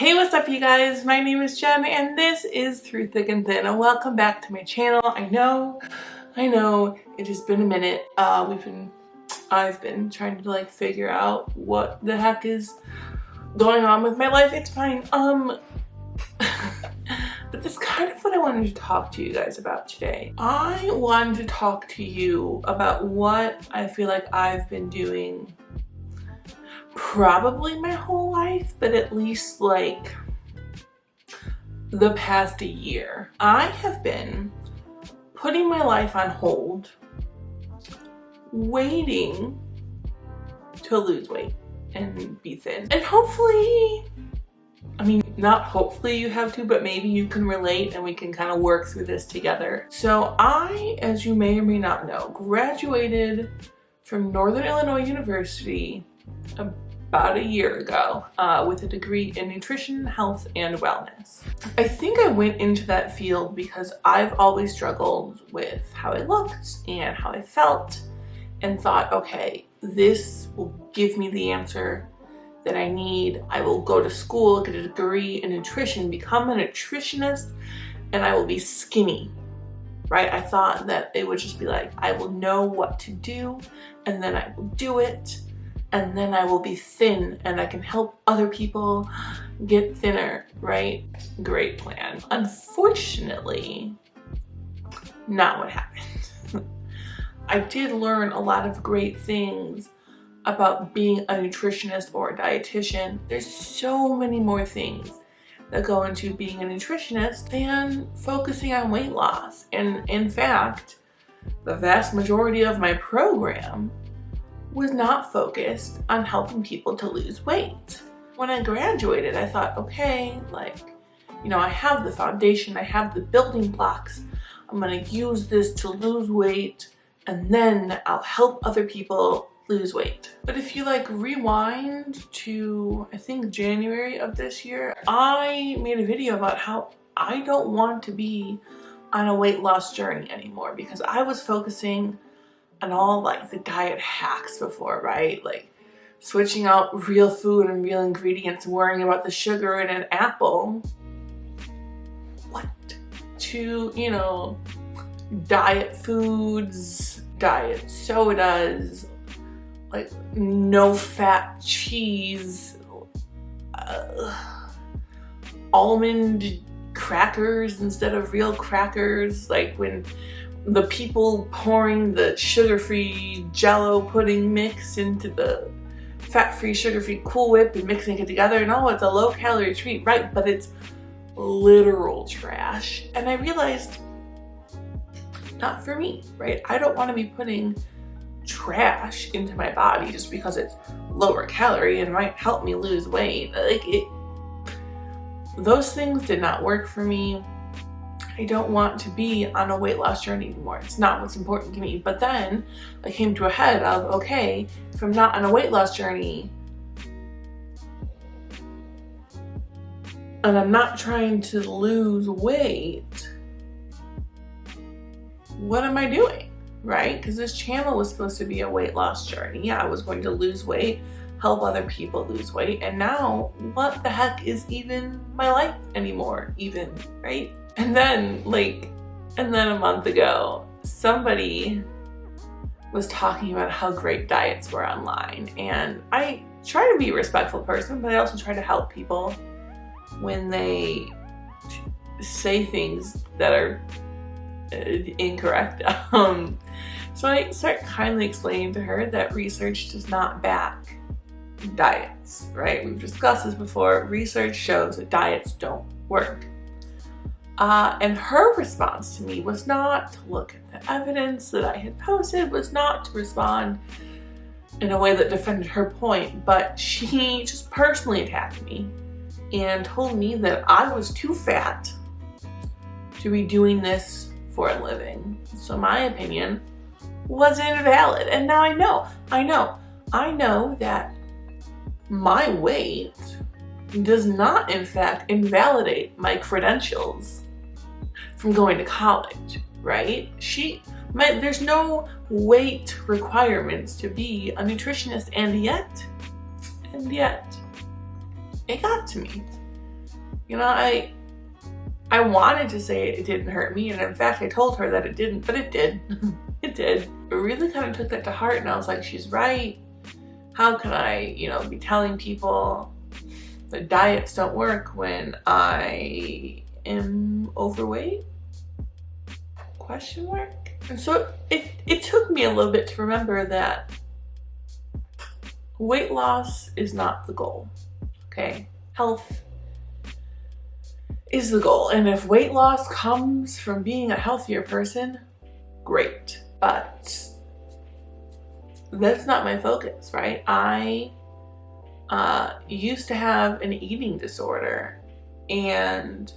Hey, what's up you guys? My name is Jen and this is Through Thick and Thin and welcome back to my channel. I know, it has been a minute. I've been trying to figure out what the heck is going on with my life. It's fine. But that's kind of what I wanted to talk to you guys about today. I wanted to talk to you about what I feel like I've been doing probably my whole life, but at least the past year. I have been putting my life on hold, waiting to lose weight and be thin. And hopefully, not hopefully you have to, but maybe you can relate and we can kind of work through this together. So I, as you may or may not know, graduated from Northern Illinois University about a year ago with a degree in nutrition, health, and wellness. I think I went into that field because I've always struggled with how I looked and how I felt and thought, okay, this will give me the answer that I need. I will go to school, get a degree in nutrition, become a nutritionist, and I will be skinny, right? I thought that it would just be like, I will know what to do and then I will do it. And then I will be thin and I can help other people get thinner, right? Great plan. Unfortunately, not what happened. I did learn a lot of great things about being a nutritionist or a dietitian. There's so many more things that go into being a nutritionist than focusing on weight loss. And in fact, the vast majority of my program was not focused on helping people to lose weight. When I graduated, I thought, okay, I have the foundation, I have the building blocks. I'm gonna use this to lose weight and then I'll help other people lose weight. But if you rewind to, I think, January of this year, I made a video about how I don't want to be on a weight loss journey anymore because I was focusing on all the diet hacks before, right? Switching out real food and real ingredients, worrying about the sugar in an apple. What? To, diet foods, diet sodas, no fat cheese, almond crackers instead of real crackers, when the people pouring the sugar-free Jello pudding mix into the fat-free, sugar-free Cool Whip and mixing it together, and oh, it's a low-calorie treat, right? But it's literal trash. And I realized, not for me, right? I don't want to be putting trash into my body just because it's lower calorie and might help me lose weight. Those things did not work for me. I don't want to be on a weight loss journey anymore. It's not what's important to me. But then I came to a head of, okay, if I'm not on a weight loss journey and I'm not trying to lose weight, what am I doing, right? Because this channel was supposed to be a weight loss journey. Yeah, I was going to lose weight, help other people lose weight, and now what the heck is even my life anymore, right? And then a month ago, somebody was talking about how great diets were online. And I try to be a respectful person, but I also try to help people when they say things that are incorrect. So I start kindly explaining to her that research does not back diets, right? We've discussed this before. Research shows that diets don't work. And her response to me was not to look at the evidence that I had posted, was not to respond in a way that defended her point, but she just personally attacked me and told me that I was too fat to be doing this for a living. So my opinion was invalid. And now I know that my weight does not in fact invalidate my credentials from going to college, right? There's no weight requirements to be a nutritionist, and yet, it got to me. You know, I wanted to say it didn't hurt me, and in fact I told her that it didn't, but it did. It did. I really kind of took that to heart, and I was like, she's right. How can I, you know, be telling people that diets don't work when I am overweight? Question mark. And so it took me a little bit to remember that weight loss is not the goal, okay? Health is the goal. And if weight loss comes from being a healthier person, great. But that's not my focus, right? I used to have an eating disorder, and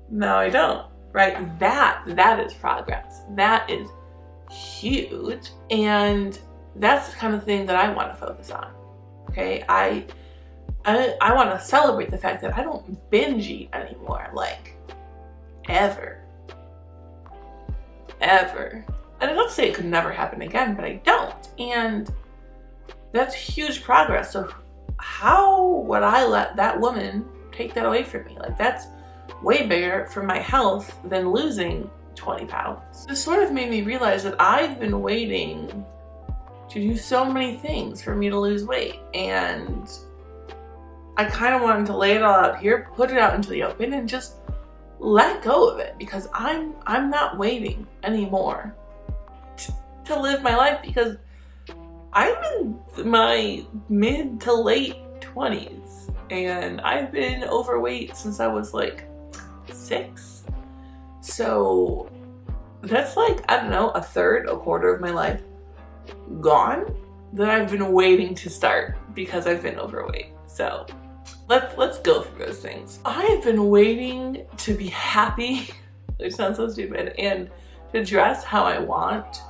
now I don't, right? That is progress. That is huge. And that's the kind of thing that I want to focus on, okay? I want to celebrate the fact that I don't binge eat anymore, like, ever. And I don't say it could never happen again, but I don't. And that's huge progress. So how would I let that woman take that away from me? Like, that's way bigger for my health than losing 20 pounds. This sort of made me realize that I've been waiting to do so many things for me to lose weight. And I kind of wanted to lay it all out here, put it out into the open, and just let go of it, because I'm not waiting anymore to live my life, because I'm in my mid to late 20s and I've been overweight since I was like 6. So that's like, I don't know, a quarter of my life gone that I've been waiting to start because I've been overweight. So let's go through those things. I've been waiting to be happy, which sounds so stupid, and to dress how I want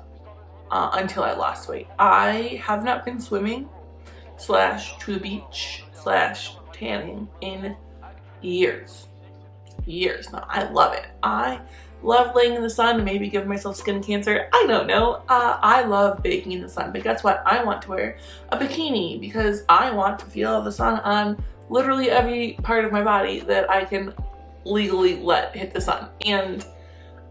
until I lost weight. I have not been swimming / to the beach / tanning in years. Now, I love it. I love laying in the sun and maybe give myself skin cancer. I don't know. I love baking in the sun, but guess what? I want to wear a bikini because I want to feel the sun on literally every part of my body that I can legally let hit the sun. And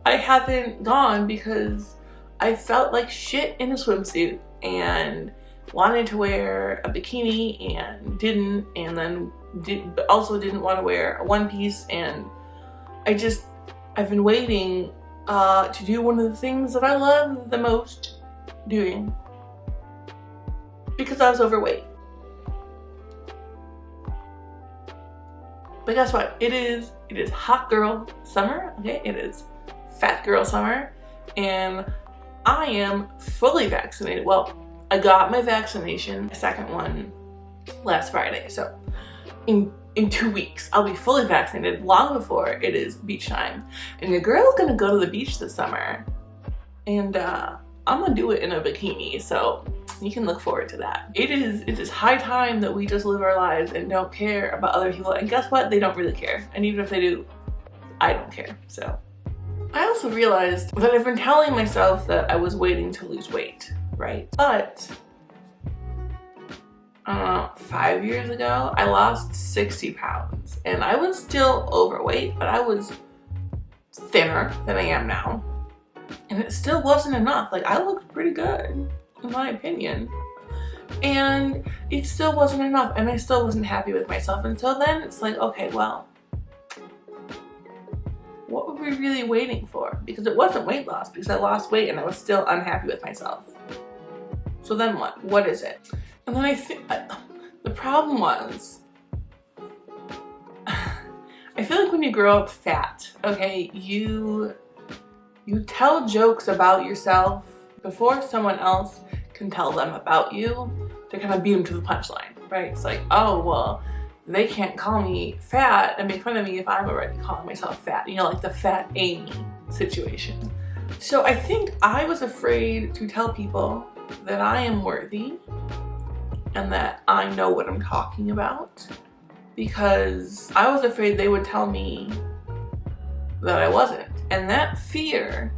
I haven't gone because I felt like shit in a swimsuit and wanted to wear a bikini and didn't, and then also didn't want to wear a one piece. And I've been waiting to do one of the things that I love the most doing because I was overweight. But guess what? It is hot girl summer, okay? It is fat girl summer, and I am fully vaccinated. Well, I got my vaccination, second one, last Friday. So in 2 weeks, I'll be fully vaccinated long before it is beach time. And your girl's gonna go to the beach this summer, and I'm gonna do it in a bikini. So you can look forward to that. It is high time that we just live our lives and don't care about other people. And guess what? They don't really care. And even if they do, I don't care. So I also realized that I've been telling myself that I was waiting to lose weight, right? But I don't know, 5 years ago, I lost 60 pounds. And I was still overweight, but I was thinner than I am now. And it still wasn't enough. Like, I looked pretty good, in my opinion. And it still wasn't enough, and I still wasn't happy with myself. And so then it's like, okay, well, what were we really waiting for? Because it wasn't weight loss, because I lost weight and I was still unhappy with myself. So then what? What is it? And then I think the problem was, I feel like when you grow up fat, okay, you tell jokes about yourself before someone else can tell them about you, to kind of beat them to the punchline, right? It's like, oh, well, they can't call me fat and make fun of me if I'm already calling myself fat. You know, like the fat Amy situation. So I think I was afraid to tell people that I am worthy and that I know what I'm talking about, because I was afraid they would tell me that I wasn't. And that fear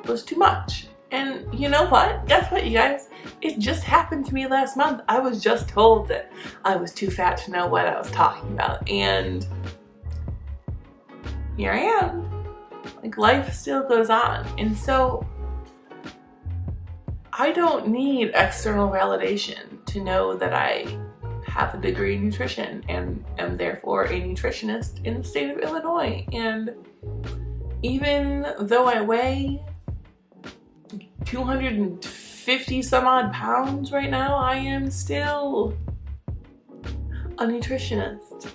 was too much. And you know what? Guess what, you guys? It just happened to me last month. I was just told that I was too fat to know what I was talking about. And here I am. Like, life still goes on. And so I don't need external validation to know that I have a degree in nutrition and am therefore a nutritionist in the state of Illinois. And even though I weigh 250 some odd pounds right now, I am still a nutritionist.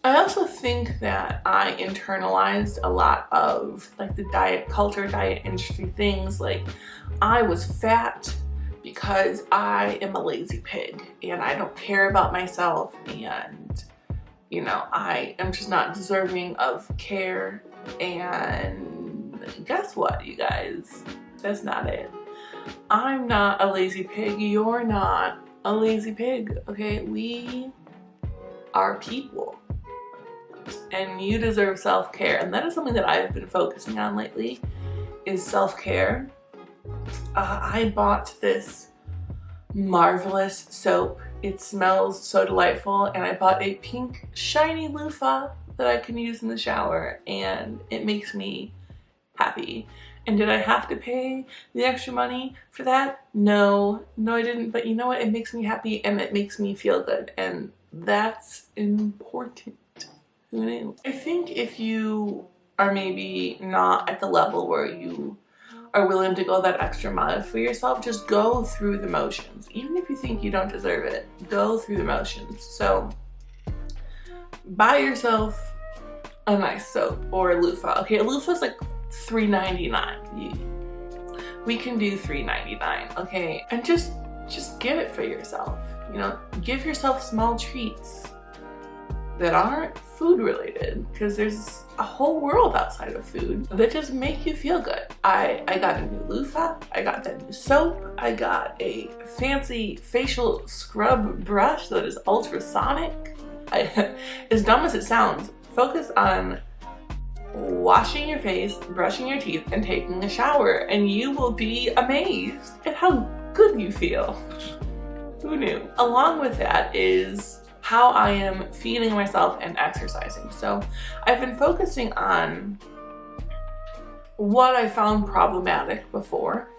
I also think that I internalized a lot of like the diet culture, diet industry things. Like, I was fat because I am a lazy pig and I don't care about myself, and you know, I am just not deserving of care. And guess what, you guys? That's not it. I'm not a lazy pig. You're not a lazy pig, okay? We are people. And you deserve self-care. And that is something that I've been focusing on lately, is self-care. I bought this marvelous soap. It smells so delightful. And I bought a pink shiny loofah that I can use in the shower. And it makes me happy. And did I have to pay the extra money for that? No, I didn't. But you know what? It makes me happy and it makes me feel good. And that's important. Who knew? I think if you are maybe not at the level where you are willing to go that extra mile for yourself, just go through the motions. Even if you think you don't deserve it, go through the motions. So buy yourself a nice soap or a loofah. Okay, a loofah is like $3.99. We can do $3.99, okay? And just get it for yourself. You know, give yourself small treats that aren't food related, because there's a whole world outside of food that just make you feel good. I got a new loofah, I got that new soap, I got a fancy facial scrub brush that is ultrasonic. As dumb as it sounds, focus on washing your face, brushing your teeth, and taking a shower, and you will be amazed at how good you feel. Who knew? Along with that is how I am feeding myself and exercising. So I've been focusing on what I found problematic before.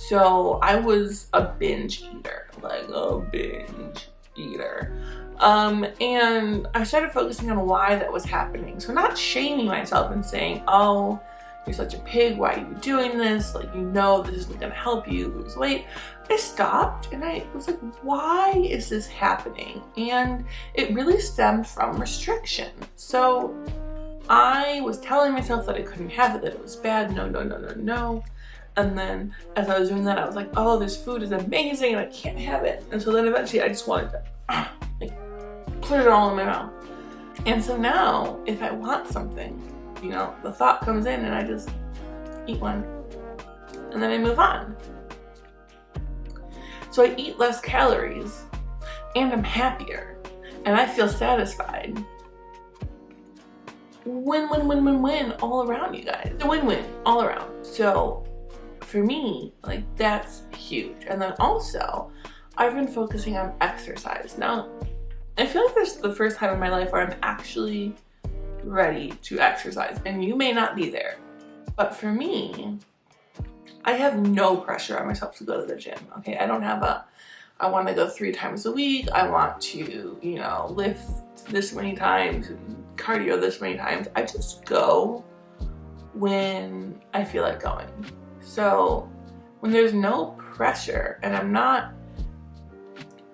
So I was a binge eater, like a binge eater. And I started focusing on why that was happening. So not shaming myself and saying, oh, you're such a pig, why are you doing this? Like, you know this isn't gonna help you lose weight. I stopped and I was like, why is this happening? And it really stemmed from restriction. So I was telling myself that I couldn't have it, that it was bad, no. And then as I was doing that, I was like, oh, this food is amazing and I can't have it. And so then eventually I just wanted to like put it all in my mouth. And so now if I want something, you know, the thought comes in and I just eat one and then I move on. So I eat less calories and I'm happier and I feel satisfied. Win all around, you guys. A win-win all around. So for me, like, that's huge. And then also I've been focusing on exercise. Now, I feel like this is the first time in my life where I'm actually ready to exercise, and you may not be there, but for me, I have no pressure on myself to go to the gym. Okay, I don't have I want to go 3 times a week. I want to, you know, lift this many times and cardio this many times. I just go when I feel like going. So when there's no pressure and I'm not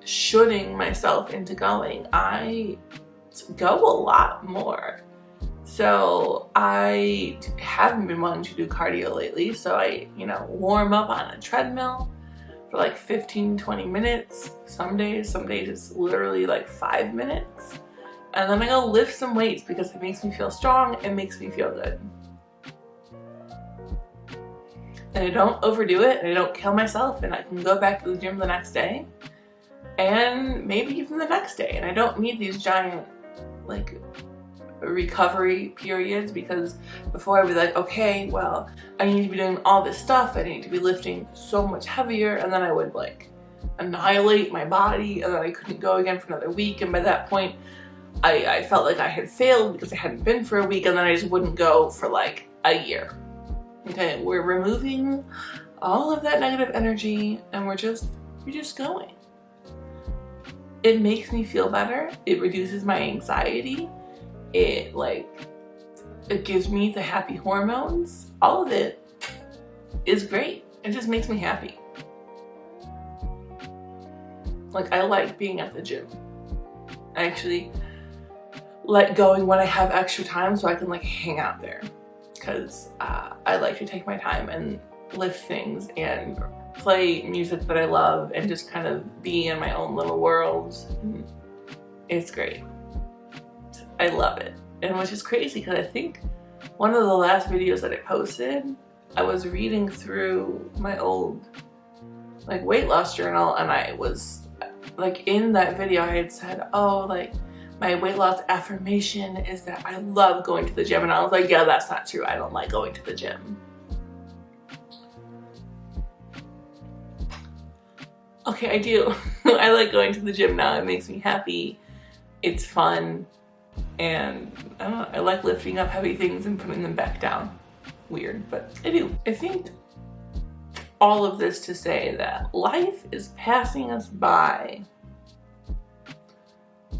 shooting myself into going, I go a lot more. So I haven't been wanting to do cardio lately, so I, you know, warm up on a treadmill for like 15-20 minutes. Some days it's literally like 5 minutes. And then I go lift some weights because it makes me feel strong and makes me feel good. And I don't overdo it and I don't kill myself, and I can go back to the gym the next day and maybe even the next day. And I don't need these giant like recovery periods, because before I'd be like, okay, well, I need to be doing all this stuff, I need to be lifting so much heavier, and then I would like annihilate my body, and then I couldn't go again for another week, and by that point I felt like I had failed because I hadn't been for a week, and then I just wouldn't go for like a year. Okay, we're removing all of that negative energy and we're just going. It makes me feel better. It reduces my anxiety. It gives me the happy hormones. All of it is great. It just makes me happy. Like, I like being at the gym. I actually like going when I have extra time so I can like hang out there, because I like to take my time and lift things and play music that I love and just kind of be in my own little world. It's great. I love it. And which is crazy because I think one of the last videos that I posted, I was reading through my old like weight loss journal, and I was like, in that video I had said, oh, like my weight loss affirmation is that I love going to the gym, and I was like, yeah, that's not true. I don't like going to the gym. Okay, I do. I like going to the gym now. It makes me happy. It's fun. And I don't know, I like lifting up heavy things and putting them back down. Weird, but I do. I think all of this to say that life is passing us by,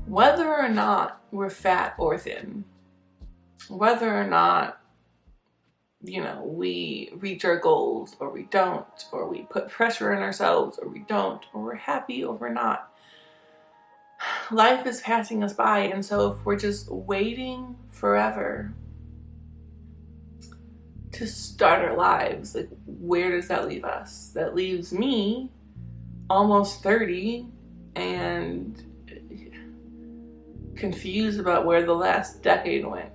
whether or not we're fat or thin, whether or not, you know, we reach our goals or we don't, or we put pressure on ourselves or we don't, or we're happy or we're not. Life is passing us by, and so if we're just waiting forever to start our lives, like, where does that leave us? That leaves me almost 30 and confused about where the last decade went,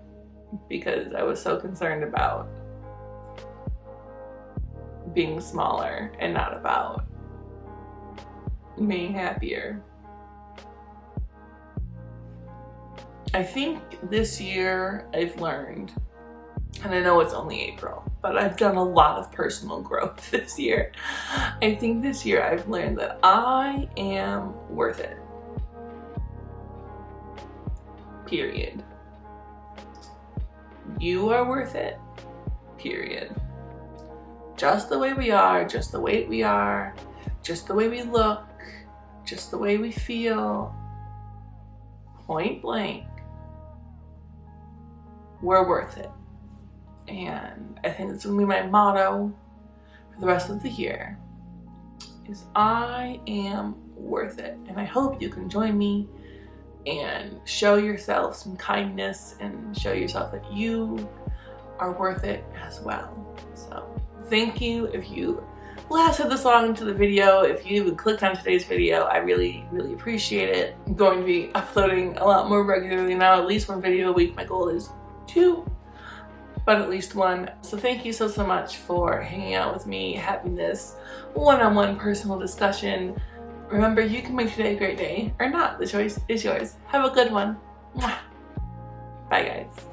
because I was so concerned about being smaller and not about being happier. I think this year I've learned, and I know it's only April, but I've done a lot of personal growth this year. I think this year I've learned that I am worth it. Period. You are worth it. Period. Just the way we are, just the way we are, just the way we look, just the way we feel. Point blank. We're worth it. And I think it's gonna be my motto for the rest of the year, is I am worth it. And I hope you can join me and show yourself some kindness and show yourself that you are worth it as well. So thank you if you lasted this long into the video. If you even clicked on today's video, I really, really appreciate it. I'm going to be uploading a lot more regularly now, at least one video a week. My goal is 2, but at least 1. So thank you so much for hanging out with me, having this one-on-one personal discussion. Remember, you can make today a great day or not. The choice is yours. Have a good one. Mwah. Bye, guys.